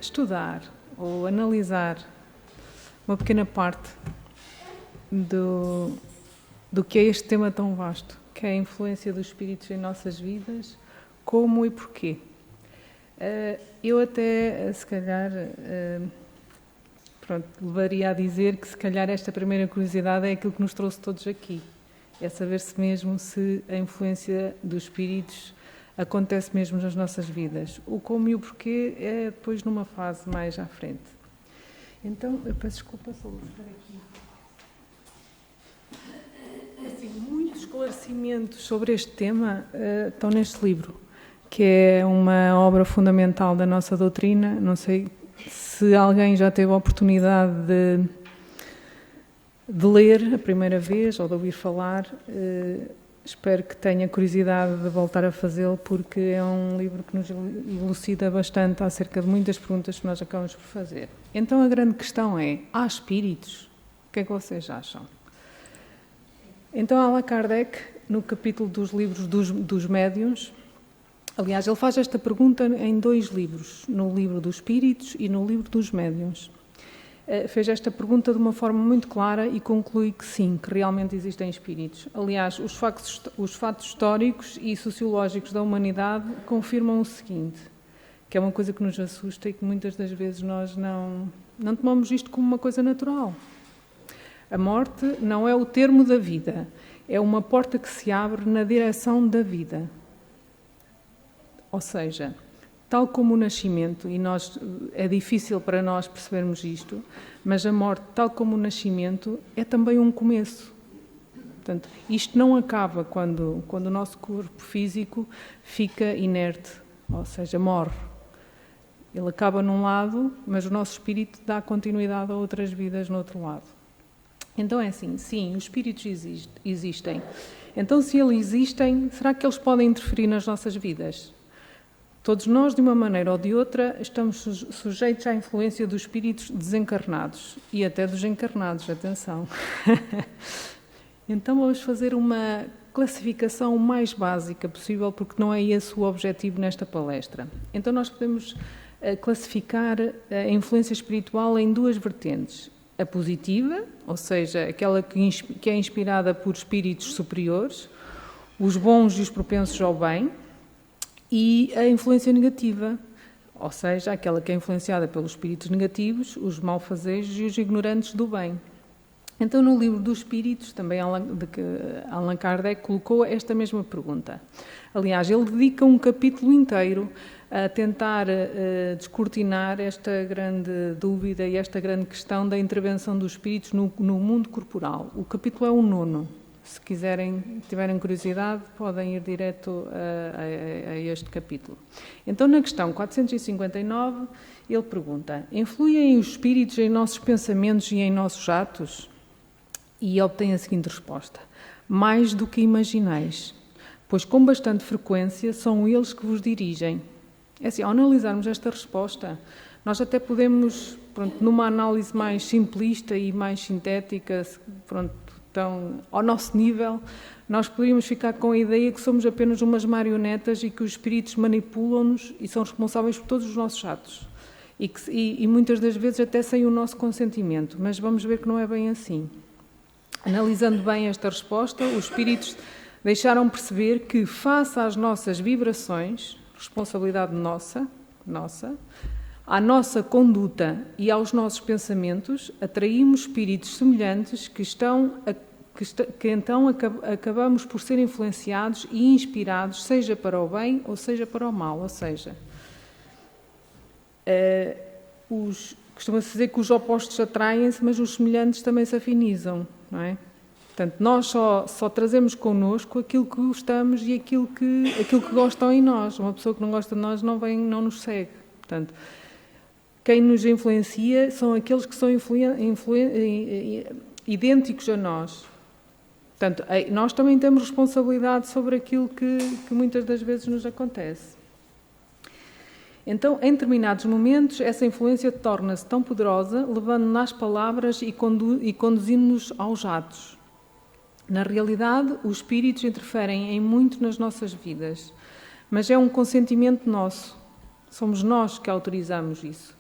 estudar ou analisar uma pequena parte do que é este tema tão vasto, que é a influência dos espíritos em nossas vidas, como e porquê. Eu até, se calhar, levaria a dizer que se calhar esta primeira curiosidade é aquilo que nos trouxe todos aqui. É saber-se mesmo se a influência dos espíritos acontece mesmo nas nossas vidas. O como e o porquê é depois numa fase mais à frente. Então, eu peço desculpa só vou ficar aqui. Assim, muitos esclarecimentos sobre este tema estão neste livro, que é uma obra fundamental da nossa doutrina. Não sei se alguém já teve a oportunidade de ler a primeira vez ou de ouvir falar. Espero que tenha curiosidade de voltar a fazê-lo, porque é um livro que nos elucida bastante acerca de muitas perguntas que nós acabamos por fazer. Então a grande questão é, há espíritos? O que é que vocês acham? Então Allan Kardec, no capítulo dos livros dos médiuns, aliás, ele faz esta pergunta em 2 livros, no livro dos espíritos e no livro dos médiuns. Fez esta pergunta de uma forma muito clara e conclui que sim, que realmente existem espíritos. Aliás, os fatos históricos e sociológicos da humanidade confirmam o seguinte, que é uma coisa que nos assusta e que muitas das vezes nós não tomamos isto como uma coisa natural. A morte não é o termo da vida, é uma porta que se abre na direção da vida. Ou seja, tal como o nascimento, e é difícil para nós percebermos isto, mas a morte, tal como o nascimento, é também um começo. Portanto, isto não acaba quando o nosso corpo físico fica inerte, ou seja, morre. Ele acaba num lado, mas o nosso espírito dá continuidade a outras vidas no outro lado. Então é assim, sim, os espíritos existem. Então, se eles existem, será que eles podem interferir nas nossas vidas? Todos nós, de uma maneira ou de outra, estamos sujeitos à influência dos espíritos desencarnados e até dos encarnados, atenção. Então vamos fazer uma classificação mais básica possível, porque não é esse o objetivo nesta palestra. Então nós podemos classificar a influência espiritual em 2 vertentes. A positiva, ou seja, aquela que é inspirada por espíritos superiores, os bons e os propensos ao bem, e a influência negativa, ou seja, aquela que é influenciada pelos espíritos negativos, os malfazejos e os ignorantes do bem. Então, no livro dos Espíritos, também Allan Kardec colocou esta mesma pergunta. Aliás, ele dedica um capítulo inteiro a tentar descortinar esta grande dúvida e esta grande questão da intervenção dos espíritos no mundo corporal. O capítulo é o 9º. Se tiverem curiosidade, podem ir direto a este capítulo. Então, na questão 459, ele pergunta: influem os espíritos em nossos pensamentos e em nossos atos? E obtém a seguinte resposta: mais do que imagineis, pois com bastante frequência são eles que vos dirigem. É assim, ao analisarmos esta resposta, nós até podemos, numa análise mais simplista e mais sintética, então, ao nosso nível, nós poderíamos ficar com a ideia que somos apenas umas marionetas e que os espíritos manipulam-nos e são responsáveis por todos os nossos atos. E muitas das vezes até sem o nosso consentimento, mas vamos ver que não é bem assim. Analisando bem esta resposta, os espíritos deixaram perceber que, face às nossas vibrações, responsabilidade nossa, à nossa conduta e aos nossos pensamentos, atraímos espíritos semelhantes que então acabamos por ser influenciados e inspirados, seja para o bem ou seja para o mal. Ou seja, costuma-se dizer que os opostos atraem-se, mas os semelhantes também se afinizam, não é? Portanto, nós só trazemos connosco aquilo que gostamos e aquilo que gostam em nós. Uma pessoa que não gosta de nós não nos segue. Portanto, quem nos influencia são aqueles que são idênticos a nós. Portanto, nós também temos responsabilidade sobre aquilo que muitas das vezes nos acontece. Então, em determinados momentos, essa influência torna-se tão poderosa, levando-nos às palavras e conduzindo-nos aos atos. Na realidade, os espíritos interferem em muito nas nossas vidas, mas é um consentimento nosso. Somos nós que autorizamos isso.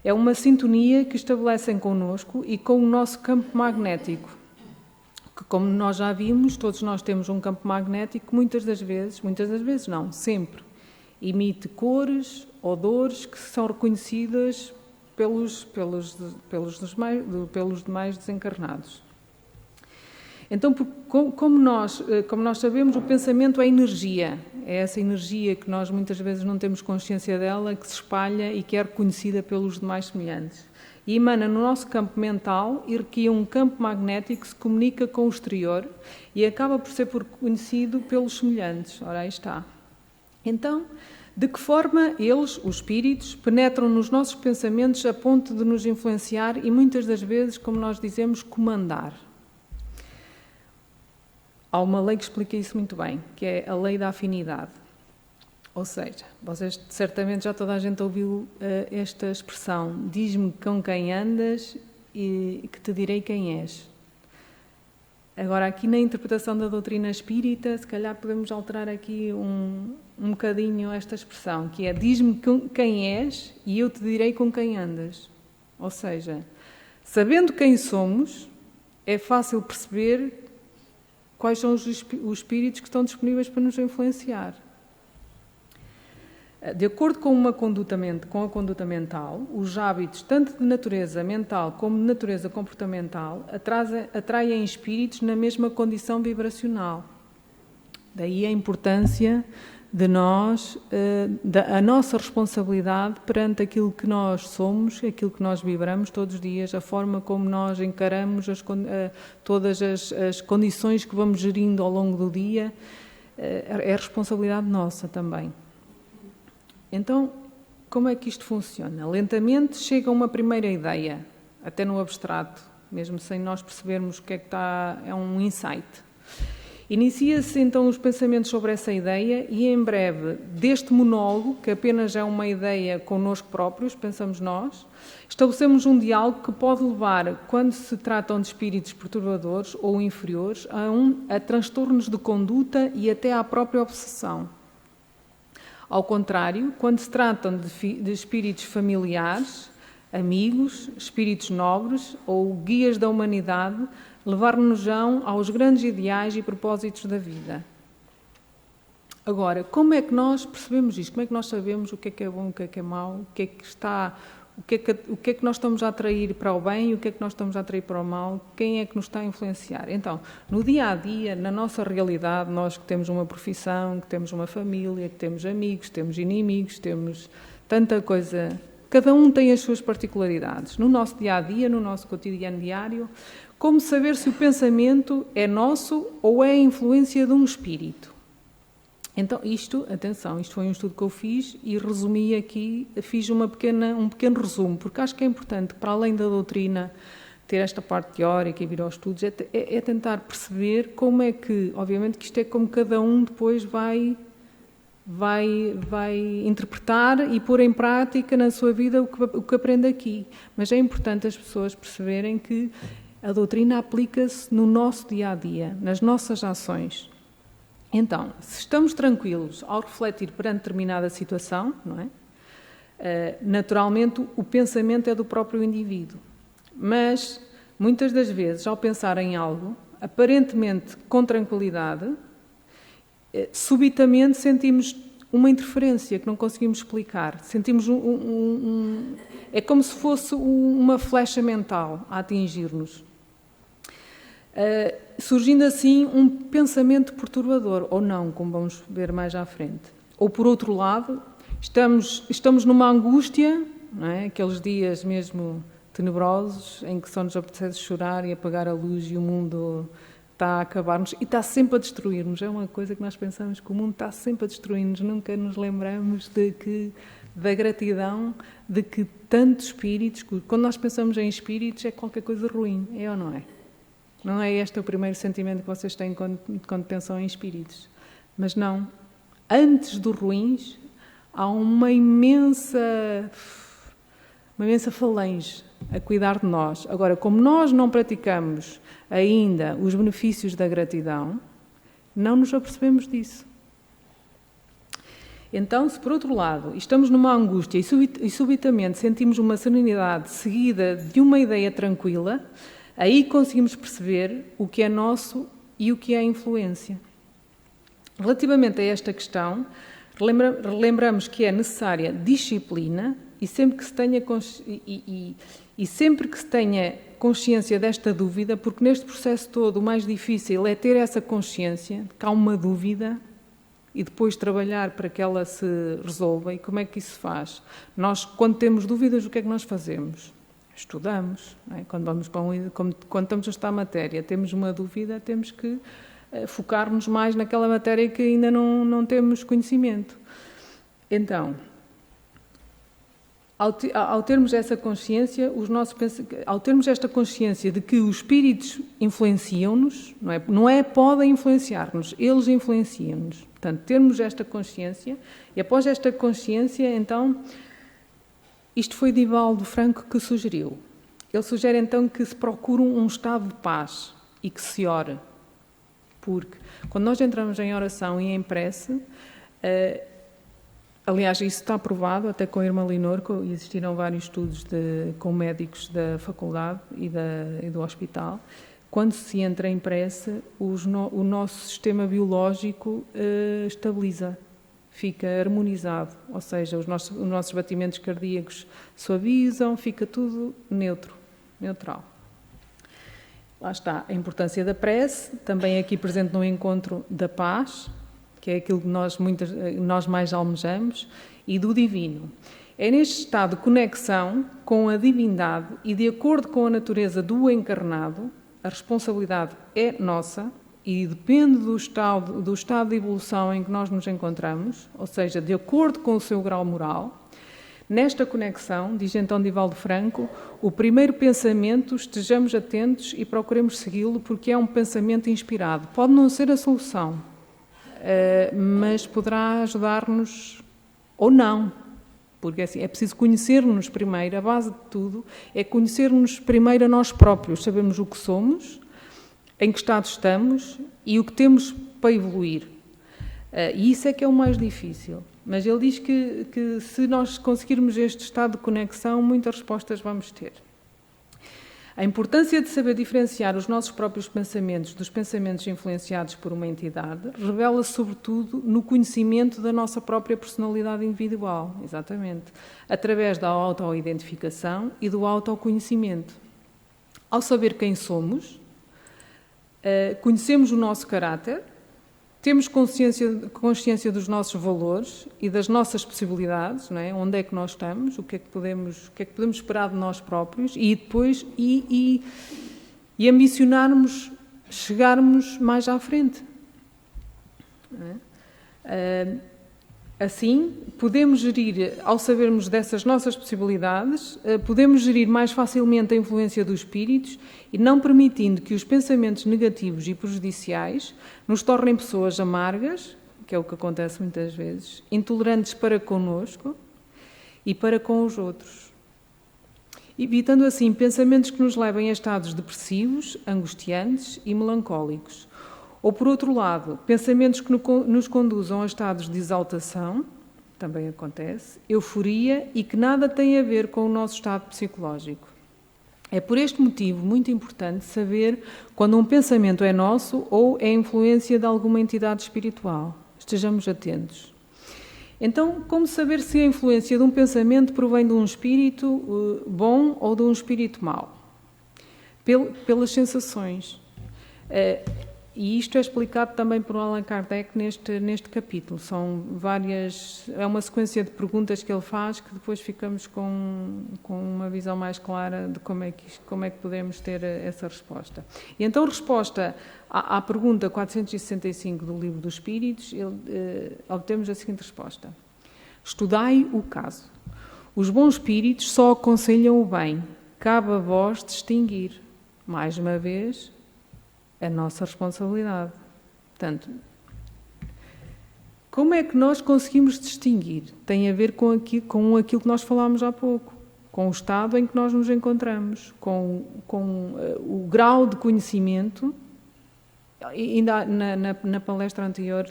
É uma sintonia que estabelecem connosco e com o nosso campo magnético, que, como nós já vimos, todos nós temos um campo magnético que muitas das vezes não, sempre, emite cores, odores que são reconhecidas pelos demais desencarnados. Então, como nós sabemos, o pensamento é energia. É essa energia que nós muitas vezes não temos consciência dela, que se espalha e que é reconhecida pelos demais semelhantes. E emana no nosso campo mental e requer um campo magnético que se comunica com o exterior e acaba por ser reconhecido pelos semelhantes. Ora, aí está. Então, de que forma eles, os espíritos, penetram nos nossos pensamentos a ponto de nos influenciar e muitas das vezes, como nós dizemos, comandar? Há uma lei que explica isso muito bem, que é a lei da afinidade. Ou seja, vocês certamente já toda a gente ouviu esta expressão: diz-me com quem andas e que te direi quem és. Agora, aqui na interpretação da doutrina espírita, se calhar podemos alterar aqui um bocadinho esta expressão, que é: diz-me quem és e eu te direi com quem andas. Ou seja, sabendo quem somos, é fácil perceber quais são os espíritos que estão disponíveis para nos influenciar. De acordo com a conduta mental, os hábitos, tanto de natureza mental como de natureza comportamental, atraem espíritos na mesma condição vibracional. Daí a importância de nós, a nossa responsabilidade perante aquilo que nós somos, aquilo que nós vibramos todos os dias, a forma como nós encaramos todas as condições que vamos gerindo ao longo do dia, é responsabilidade nossa também. Então, como é que isto funciona? Lentamente chega uma primeira ideia, até no abstrato, mesmo sem nós percebermos o que é que está, é um insight. Inicia-se então os pensamentos sobre essa ideia e em breve, deste monólogo, que apenas é uma ideia connosco próprios, pensamos nós, estabelecemos um diálogo que pode levar, quando se tratam de espíritos perturbadores ou inferiores, a transtornos de conduta e até à própria obsessão. Ao contrário, quando se tratam de espíritos familiares, amigos, espíritos nobres ou guias da humanidade, levar-nos-ão aos grandes ideais e propósitos da vida. Agora, como é que nós percebemos isto? Como é que nós sabemos o que é bom, o que é mau, o que é que nós estamos a atrair para o bem e o que é que nós estamos a atrair para o mal? Quem é que nos está a influenciar? Então, no dia-a-dia, na nossa realidade, nós que temos uma profissão, que temos uma família, que temos amigos, temos inimigos, temos tanta coisa. Cada um tem as suas particularidades. No nosso dia-a-dia, no nosso cotidiano diário, como saber se o pensamento é nosso ou é a influência de um espírito? Então, isto foi um estudo que eu fiz e resumi aqui, fiz um pequeno resumo, porque acho que é importante, para além da doutrina, ter esta parte teórica e vir aos estudos, é tentar perceber como é que, obviamente que isto é como cada um depois vai interpretar e pôr em prática na sua vida o que aprende aqui. Mas é importante as pessoas perceberem que a doutrina aplica-se no nosso dia-a-dia, nas nossas ações. Então, se estamos tranquilos ao refletir perante determinada situação, não é? Naturalmente o pensamento é do próprio indivíduo. Mas, muitas das vezes, ao pensar em algo, aparentemente com tranquilidade, subitamente sentimos uma interferência que não conseguimos explicar. Sentimos é como se fosse uma flecha mental a atingir-nos. Surgindo assim um pensamento perturbador, ou não, como vamos ver mais à frente. Ou, por outro lado, estamos numa angústia, não é? Aqueles dias mesmo tenebrosos, em que só nos apetece chorar e apagar a luz e o mundo está a acabar-nos e está sempre a destruir-nos. É uma coisa que nós pensamos, que o mundo está sempre a destruir-nos, nunca nos lembramos da gratidão de que tantos espíritos, quando nós pensamos em espíritos, é qualquer coisa ruim, é ou não é? Não é este o primeiro sentimento que vocês têm quando pensam em espíritos. Mas não. Antes dos ruins, há uma imensa falange a cuidar de nós. Agora, como nós não praticamos ainda os benefícios da gratidão, não nos apercebemos disso. Então, se por outro lado estamos numa angústia e subitamente sentimos uma serenidade seguida de uma ideia tranquila, aí conseguimos perceber o que é nosso e o que é a influência. Relativamente a esta questão, lembramos que é necessária disciplina e sempre que se tenha consciência desta dúvida, porque neste processo todo o mais difícil é ter essa consciência de que há uma dúvida e depois trabalhar para que ela se resolva. E como é que isso se faz? Nós, quando temos dúvidas, o que é que nós fazemos? Estudamos. Não é? Quando estamos a estudar a matéria, temos uma dúvida, temos que focar-nos mais naquela matéria que ainda não temos conhecimento. Então, ao termos essa consciência, ao termos esta consciência de que os espíritos influenciam-nos, não é podem influenciar-nos, eles influenciam-nos. Portanto, termos esta consciência, e após esta consciência, então, isto foi Divaldo Franco que sugeriu. Ele sugere, então, que se procure um estado de paz e que se ore. Porque quando nós entramos em oração e em prece, aliás, isso está provado até com a irmã Leonor, existiram vários estudos com médicos da faculdade e do hospital. Quando se entra em prece, o nosso sistema biológico estabiliza, fica harmonizado, ou seja, os nossos batimentos cardíacos suavizam, fica tudo neutral. Lá está a importância da prece, também aqui presente no encontro da paz, que é aquilo que nós mais almejamos, e do divino. É neste estado de conexão com a divindade e de acordo com a natureza do encarnado, a responsabilidade é nossa e depende do estado de evolução em que nós nos encontramos, ou seja, de acordo com o seu grau moral. Nesta conexão, diz então Divaldo Franco, o primeiro pensamento, estejamos atentos e procuremos segui-lo porque é um pensamento inspirado. Pode não ser a solução, mas poderá ajudar-nos ou não, porque assim, é preciso conhecer-nos primeiro, a base de tudo é conhecer-nos primeiro a nós próprios, sabemos o que somos, em que estado estamos e o que temos para evoluir. E isso é que é o mais difícil. Mas ele diz que se nós conseguirmos este estado de conexão, muitas respostas vamos ter. A importância de saber diferenciar os nossos próprios pensamentos dos pensamentos influenciados por uma entidade revela-se sobretudo no conhecimento da nossa própria personalidade individual, exatamente, através da autoidentificação e do autoconhecimento. Ao saber quem somos, conhecemos o nosso caráter, temos consciência dos nossos valores e das nossas possibilidades, não é? Onde é que nós estamos, o que é que podemos esperar de nós próprios e depois e ambicionarmos chegarmos mais à frente. Não é? Assim, podemos gerir, ao sabermos dessas nossas possibilidades, podemos gerir mais facilmente a influência dos espíritos e não permitindo que os pensamentos negativos e prejudiciais nos tornem pessoas amargas, que é o que acontece muitas vezes, intolerantes para connosco e para com os outros. Evitando assim pensamentos que nos levem a estados depressivos, angustiantes e melancólicos. Ou, por outro lado, pensamentos que nos conduzam a estados de exaltação, também acontece, euforia e que nada têm a ver com o nosso estado psicológico. É por este motivo muito importante saber quando um pensamento é nosso ou é influência de alguma entidade espiritual. Estejamos atentos. Então, como saber se a influência de um pensamento provém de um espírito bom ou de um espírito mau? Pelas sensações. E isto é explicado também por Allan Kardec neste capítulo. É uma sequência de perguntas que ele faz que depois ficamos com uma visão mais clara de como é que podemos ter essa resposta. E então, resposta à pergunta 465 do Livro dos Espíritos, obtemos a seguinte resposta. Estudai o caso. Os bons espíritos só aconselham o bem. Cabe a vós distinguir. Mais uma vez, a nossa responsabilidade. Portanto, como é que nós conseguimos distinguir? Tem a ver com aquilo que nós falámos há pouco, com o estado em que nós nos encontramos, com o grau de conhecimento ainda na palestra anterior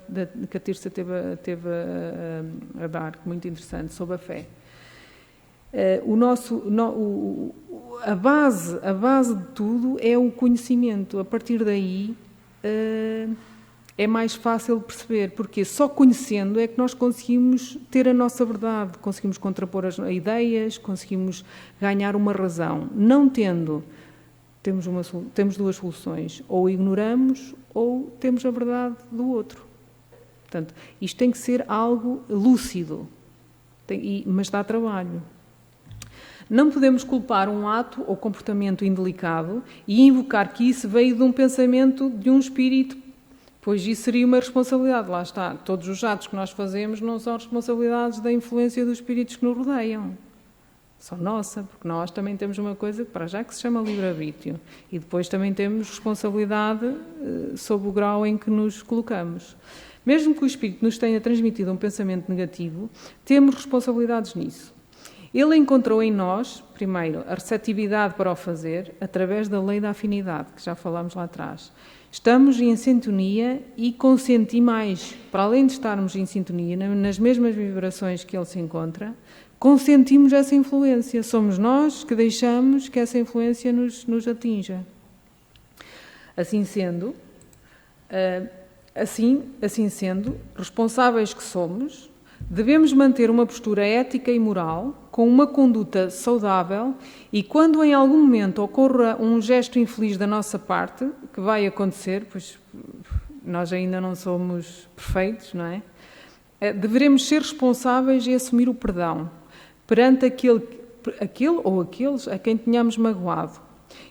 que a Tirsa teve a dar, muito interessante, sobre a fé. A base de tudo é o conhecimento. A partir daí é mais fácil perceber, porque só conhecendo é que nós conseguimos ter a nossa verdade, conseguimos contrapor as ideias, conseguimos ganhar uma razão. Não tendo, temos duas soluções: ou ignoramos ou temos a verdade do outro. Portanto, isto tem que ser algo lúcido, mas dá trabalho. Não podemos culpar um ato ou comportamento indelicado e invocar que isso veio de um pensamento de um espírito, pois isso seria uma responsabilidade. Lá está, todos os atos que nós fazemos não são responsabilidades da influência dos espíritos que nos rodeiam. São nossa, porque nós também temos uma coisa, para já, que se chama livre-arbítrio. E depois também temos responsabilidade sob o grau em que nos colocamos. Mesmo que o espírito nos tenha transmitido um pensamento negativo, temos responsabilidades nisso. Ele encontrou em nós, primeiro, a receptividade para o fazer, através da lei da afinidade, que já falámos lá atrás. Estamos em sintonia e consenti mais, para além de estarmos em sintonia, nas mesmas vibrações que ele se encontra, consentimos essa influência. Somos nós que deixamos que essa influência nos atinja. Assim sendo, responsáveis que somos, devemos manter uma postura ética e moral, com uma conduta saudável, e quando em algum momento ocorra um gesto infeliz da nossa parte, que vai acontecer, pois nós ainda não somos perfeitos, não é? Deveremos ser responsáveis e assumir o perdão perante aquele ou aqueles a quem tenhamos magoado.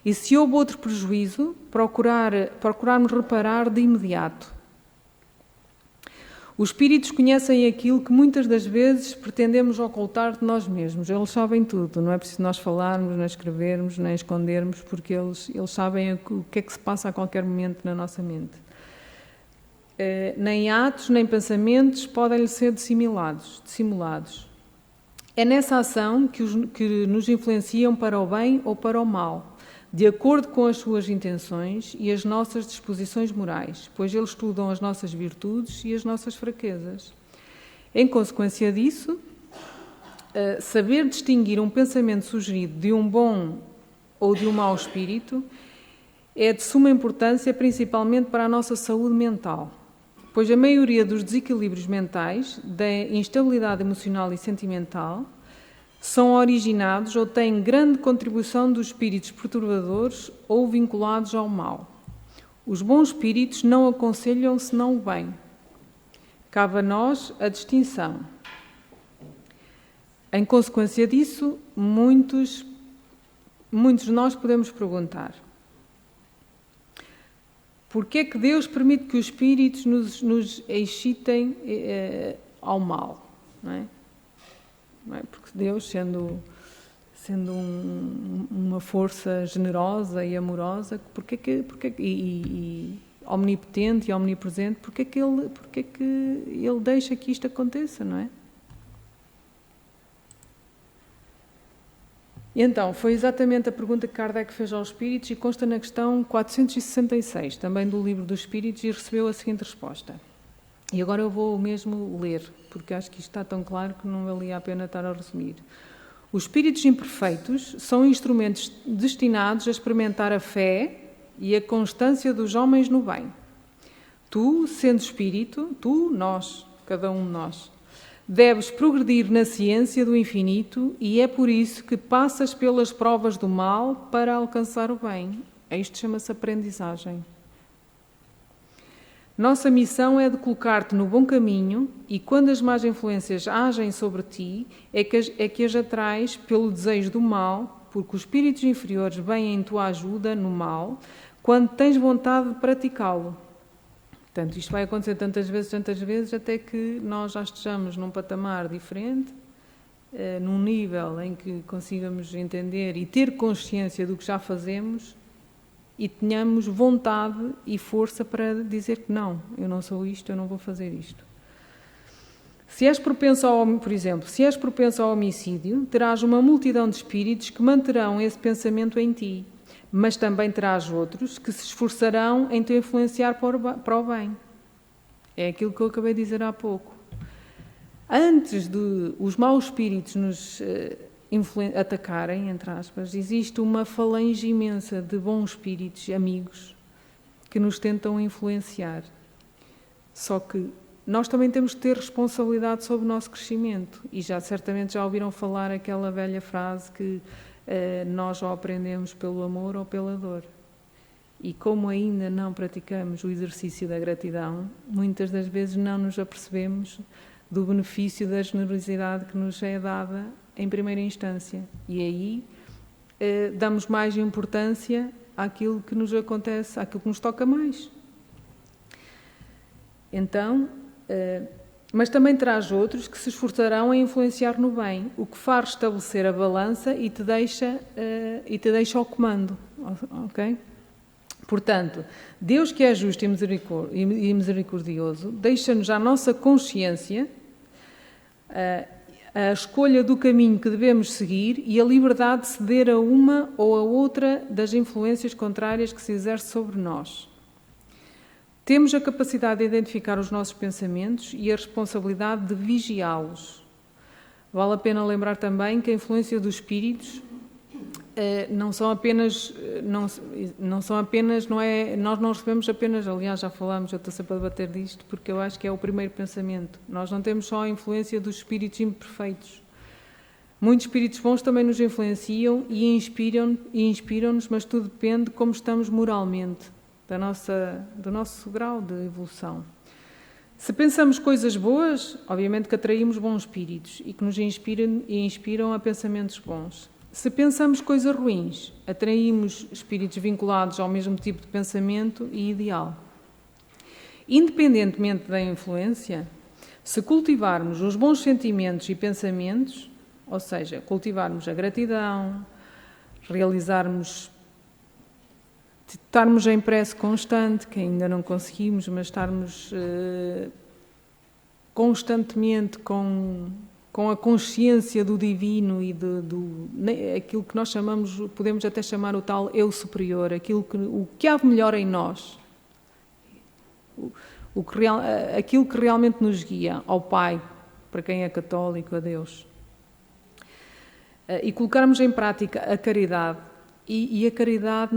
E se houve outro prejuízo, procurarmos reparar de imediato. Os espíritos conhecem aquilo que muitas das vezes pretendemos ocultar de nós mesmos. Eles sabem tudo, não é preciso nós falarmos, nem escrevermos, nem escondermos, porque eles sabem o que é que se passa a qualquer momento na nossa mente. Nem atos, nem pensamentos podem ser dissimulados. É nessa ação que nos influenciam para o bem ou para o mal, de acordo com as suas intenções e as nossas disposições morais, pois eles estudam as nossas virtudes e as nossas fraquezas. Em consequência disso, saber distinguir um pensamento sugerido de um bom ou de um mau espírito é de suma importância, principalmente para a nossa saúde mental, pois a maioria dos desequilíbrios mentais, da instabilidade emocional e sentimental, são originados ou têm grande contribuição dos espíritos perturbadores ou vinculados ao mal. Os bons espíritos não aconselham senão o bem. Cabe a nós a distinção. Em consequência disso, muitos de nós podemos perguntar: por que é que Deus permite que os espíritos nos excitem ao mal? Não é? Não é? Porque Deus, sendo uma força generosa e amorosa, e omnipotente e omnipresente, porque é que ele deixa que isto aconteça, não é? E então, foi exatamente a pergunta que Kardec fez aos espíritos e consta na questão 466, também do Livro dos Espíritos, e recebeu a seguinte resposta. E agora eu vou mesmo ler, porque acho que isto está tão claro que não valia a pena estar a resumir. Os espíritos imperfeitos são instrumentos destinados a experimentar a fé e a constância dos homens no bem. Tu, sendo espírito, nós, cada um de nós, deves progredir na ciência do infinito e é por isso que passas pelas provas do mal para alcançar o bem. Isto chama-se aprendizagem. Nossa missão é de colocar-te no bom caminho e quando as más influências agem sobre ti, é que as atrais pelo desejo do mal, porque os espíritos inferiores vêm em tua ajuda no mal, quando tens vontade de praticá-lo. Portanto, isto vai acontecer tantas vezes, até que nós já estejamos num patamar diferente, num nível em que consigamos entender e ter consciência do que já fazemos, e tenhamos vontade e força para dizer que não, eu não sou isto, eu não vou fazer isto. Se és propenso ao homicídio, terás uma multidão de espíritos que manterão esse pensamento em ti, mas também terás outros que se esforçarão em te influenciar para o bem. É aquilo que eu acabei de dizer há pouco. Antes de os maus espíritos nos atacarem, entre aspas, existe uma falange imensa de bons espíritos, amigos, que nos tentam influenciar. Só que nós também temos que ter responsabilidade sobre o nosso crescimento. E certamente já ouviram falar aquela velha frase que nós ou aprendemos pelo amor ou pela dor. E como ainda não praticamos o exercício da gratidão, muitas das vezes não nos apercebemos do benefício da generosidade que nos é dada em primeira instância. E aí damos mais importância àquilo que nos acontece, àquilo que nos toca mais. Então, mas também traz outros que se esforçarão a influenciar no bem, o que faz restabelecer a balança e te deixa ao comando, ok? Portanto, Deus que é justo e misericordioso, deixa-nos à nossa consciência a escolha do caminho que devemos seguir e a liberdade de ceder a uma ou a outra das influências contrárias que se exerce sobre nós. Temos a capacidade de identificar os nossos pensamentos e a responsabilidade de vigiá-los. Vale a pena lembrar também que a influência dos espíritos nós não recebemos apenas, aliás já falámos, eu estou sempre a debater disto, porque eu acho que é o primeiro pensamento. Nós não temos só a influência dos espíritos imperfeitos. Muitos espíritos bons também nos influenciam e inspiram-nos, mas tudo depende de como estamos moralmente, do nosso grau de evolução. Se pensamos coisas boas, obviamente que atraímos bons espíritos e que nos inspiram a pensamentos bons. Se pensamos coisas ruins, atraímos espíritos vinculados ao mesmo tipo de pensamento e ideal. Independentemente da influência, se cultivarmos os bons sentimentos e pensamentos, ou seja, cultivarmos a gratidão, estarmos em prece constante, que ainda não conseguimos, mas estarmos constantemente com a consciência do divino e aquilo que nós podemos até chamar o tal eu superior, aquilo o que há de melhor em nós, aquilo que realmente nos guia, ao Pai, para quem é católico, a Deus. E colocarmos em prática a caridade. E a caridade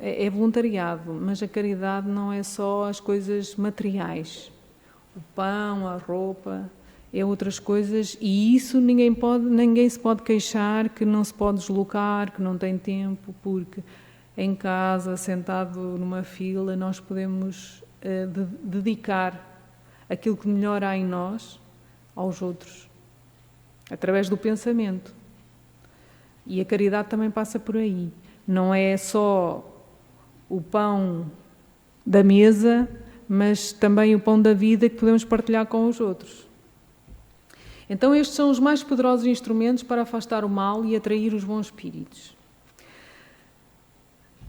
é voluntariado, mas a caridade não é só as coisas materiais. O pão, a roupa, é outras coisas, e isso ninguém se pode queixar que não se pode deslocar, que não tem tempo, porque em casa, sentado numa fila, nós podemos dedicar aquilo que melhor há em nós aos outros, através do pensamento. E a caridade também passa por aí. Não é só o pão da mesa, mas também o pão da vida que podemos partilhar com os outros. Então estes são os mais poderosos instrumentos para afastar o mal e atrair os bons espíritos.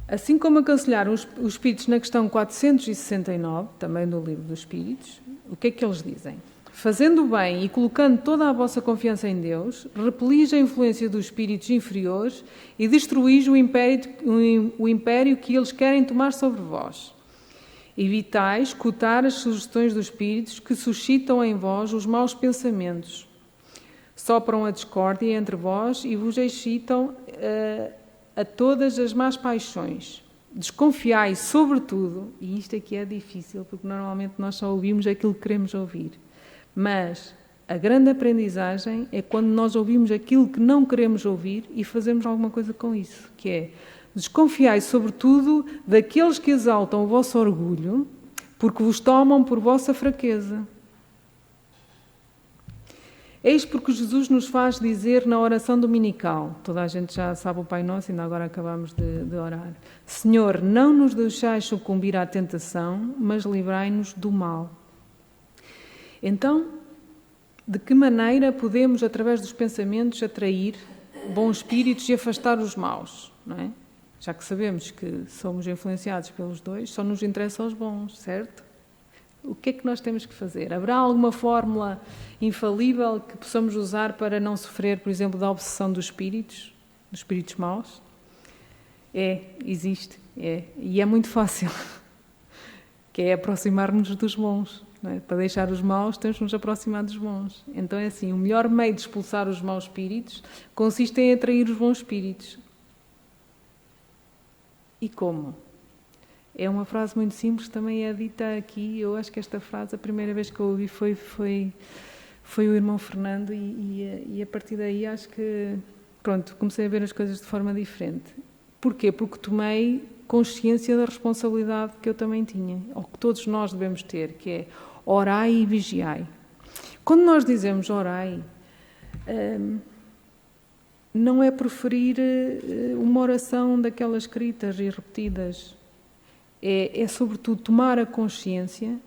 Assim como aconselharam os espíritos na questão 469, também do Livro dos Espíritos, o que é que eles dizem? Fazendo o bem e colocando toda a vossa confiança em Deus, repelis a influência dos espíritos inferiores e destruís o império que eles querem tomar sobre vós. Evitais escutar as sugestões dos espíritos que suscitam em vós os maus pensamentos. Sopram a discórdia entre vós e vos excitam a todas as más paixões. Desconfiai, sobretudo, e isto aqui é difícil, porque normalmente nós só ouvimos aquilo que queremos ouvir, mas a grande aprendizagem é quando nós ouvimos aquilo que não queremos ouvir e fazemos alguma coisa com isso, que é: desconfiai, sobretudo, daqueles que exaltam o vosso orgulho, porque vos tomam por vossa fraqueza. Eis porque Jesus nos faz dizer na oração dominical, toda a gente já sabe o Pai Nosso, ainda agora acabamos de orar: Senhor, não nos deixais sucumbir à tentação, mas livrai-nos do mal. Então, de que maneira podemos, através dos pensamentos, atrair bons espíritos e afastar os maus, não é? Já que sabemos que somos influenciados pelos dois, só nos interessam os bons, certo? O que é que nós temos que fazer? Haverá alguma fórmula infalível que possamos usar para não sofrer, por exemplo, da obsessão dos espíritos maus? Existe. E é muito fácil, que é aproximar-nos dos bons. Não é? Para deixar os maus, temos que nos aproximar dos bons. Então é assim, o melhor meio de expulsar os maus espíritos consiste em atrair os bons espíritos. E como? É uma frase muito simples, também é dita aqui. Eu acho que esta frase, a primeira vez que eu ouvi foi o irmão Fernando e a partir daí acho que, pronto, comecei a ver as coisas de forma diferente. Porquê? Porque tomei consciência da responsabilidade que eu também tinha, ou que todos nós devemos ter, que é orai e vigiai. Quando nós dizemos orai, não é preferir uma oração daquelas escritas e repetidas. É sobretudo tomar a consciência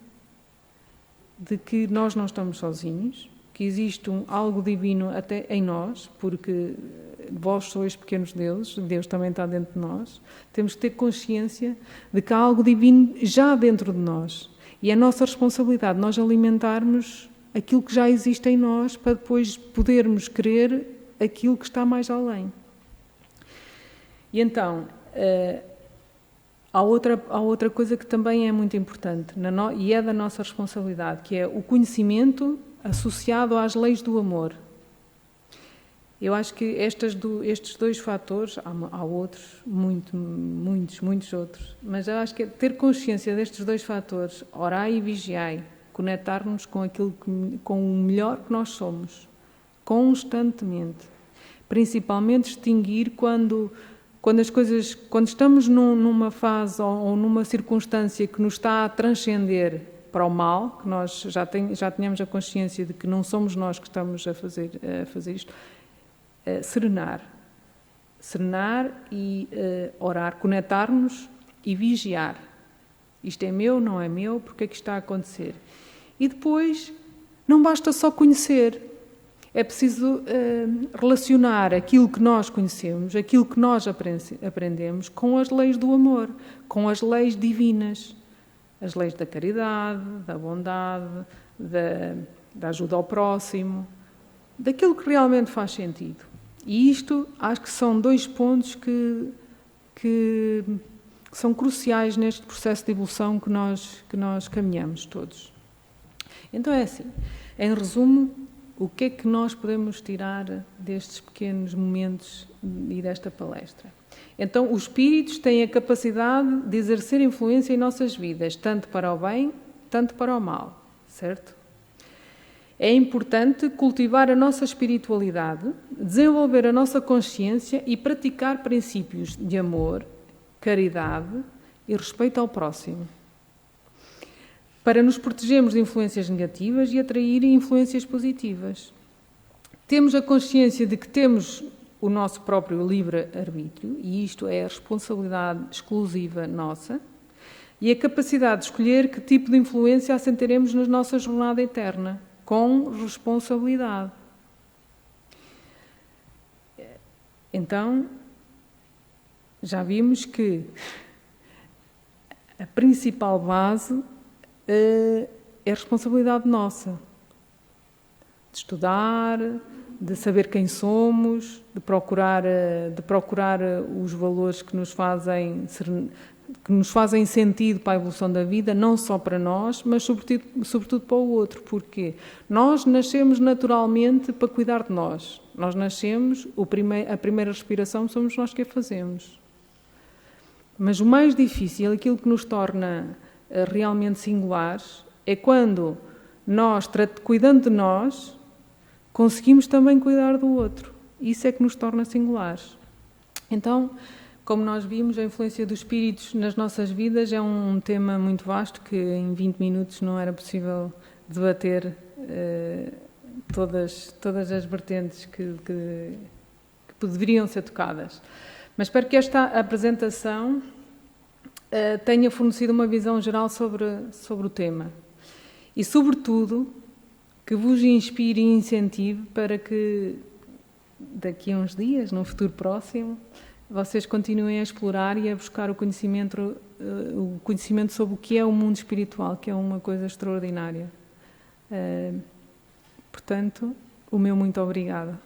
de que nós não estamos sozinhos, que existe algo divino até em nós, porque vós sois pequenos deuses, Deus também está dentro de nós. Temos que ter consciência de que há algo divino já dentro de nós. E é nossa responsabilidade nós alimentarmos aquilo que já existe em nós para depois podermos querer aquilo que está mais além. E então, há outra coisa que também é muito importante e é da nossa responsabilidade, que é o conhecimento associado às leis do amor. Eu acho que estes dois fatores, há outros, muitos outros, mas eu acho que ter consciência destes dois fatores, orai e vigiai, conectar-nos com o melhor que nós somos, constantemente. Principalmente distinguir quando estamos numa fase ou numa circunstância que nos está a transcender para o mal, que nós já tenhamos a consciência de que não somos nós que estamos a fazer isto, serenar e orar, conectar-nos e vigiar. Isto é meu, não é meu, porque é que está a acontecer? E depois, não basta só conhecer, é preciso relacionar aquilo que nós conhecemos, aquilo que nós aprendemos, com as leis do amor, com as leis divinas, as leis da caridade, da bondade, da ajuda ao próximo, daquilo que realmente faz sentido. E isto, acho que são dois pontos que são cruciais neste processo de evolução que nós caminhamos todos. Então é assim, em resumo, o que é que nós podemos tirar destes pequenos momentos e desta palestra? Então, os espíritos têm a capacidade de exercer influência em nossas vidas, tanto para o bem, tanto para o mal, certo? É importante cultivar a nossa espiritualidade, desenvolver a nossa consciência e praticar princípios de amor, caridade e respeito ao próximo, para nos protegermos de influências negativas e atrair influências positivas. Temos a consciência de que temos o nosso próprio livre-arbítrio, e isto é a responsabilidade exclusiva nossa, e a capacidade de escolher que tipo de influência assentaremos na nossa jornada eterna, com responsabilidade. Então, já vimos que a principal base é responsabilidade nossa, de estudar, de saber quem somos, de procurar os valores que nos fazem sentido para a evolução da vida, não só para nós, mas sobretudo para o outro, porque nós nascemos naturalmente para cuidar de nós. Nós nascemos, a primeira respiração somos nós que a fazemos. Mas o mais difícil, aquilo que nos torna realmente singulares, é quando nós, cuidando de nós, conseguimos também cuidar do outro. Isso é que nos torna singulares. Então, como nós vimos, a influência dos espíritos nas nossas vidas é um tema muito vasto que em 20 minutos não era possível debater todas as vertentes que deveriam ser tocadas. Mas espero que esta apresentação tenha fornecido uma visão geral sobre o tema e, sobretudo, que vos inspire e incentive para que daqui a uns dias, num futuro próximo, vocês continuem a explorar e a buscar o conhecimento sobre o que é o mundo espiritual, que é uma coisa extraordinária. Portanto, o meu muito obrigada.